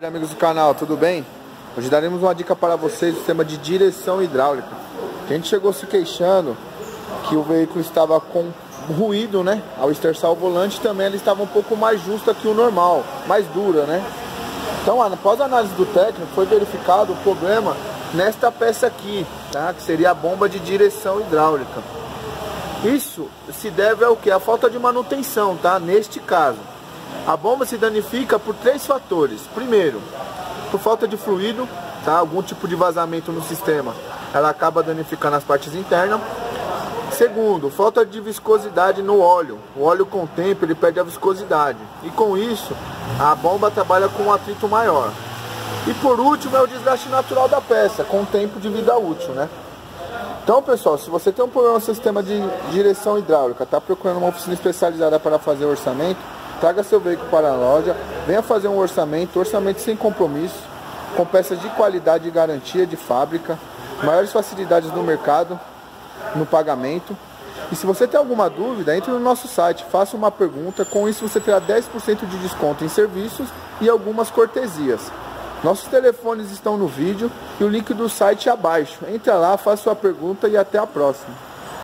Amigos do canal, tudo bem? Hoje daremos uma dica para vocês do sistema de direção hidráulica. A gente chegou se queixando que o veículo estava com ruído, né? Ao esterçar o volante também ele estava um pouco mais justa que o normal, mais dura, né? Então, após a análise do técnico, foi verificado o problema nesta peça aqui, tá? Que seria a bomba de direção hidráulica. Isso se deve ao que? A falta de manutenção, tá? Neste caso. A bomba se danifica por 3 fatores. Primeiro, por falta de fluido, tá? Algum tipo de vazamento no sistema, ela acaba danificando as partes internas. Segundo, falta de viscosidade no óleo. O óleo com o tempo ele perde a viscosidade. E com isso, a bomba trabalha com um atrito maior. E por último, é o desgaste natural da peça, com o tempo de vida útil, né? Então, pessoal, se você tem um problema no sistema de direção hidráulica, está procurando uma oficina especializada para fazer orçamento, traga seu veículo para a loja, venha fazer um orçamento sem compromisso, com peças de qualidade e garantia de fábrica, maiores facilidades no mercado, no pagamento. E se você tem alguma dúvida, entre no nosso site, faça uma pergunta, com isso você terá 10% de desconto em serviços e algumas cortesias. Nossos telefones estão no vídeo e o link do site abaixo. Entra lá, faça sua pergunta e até a próxima.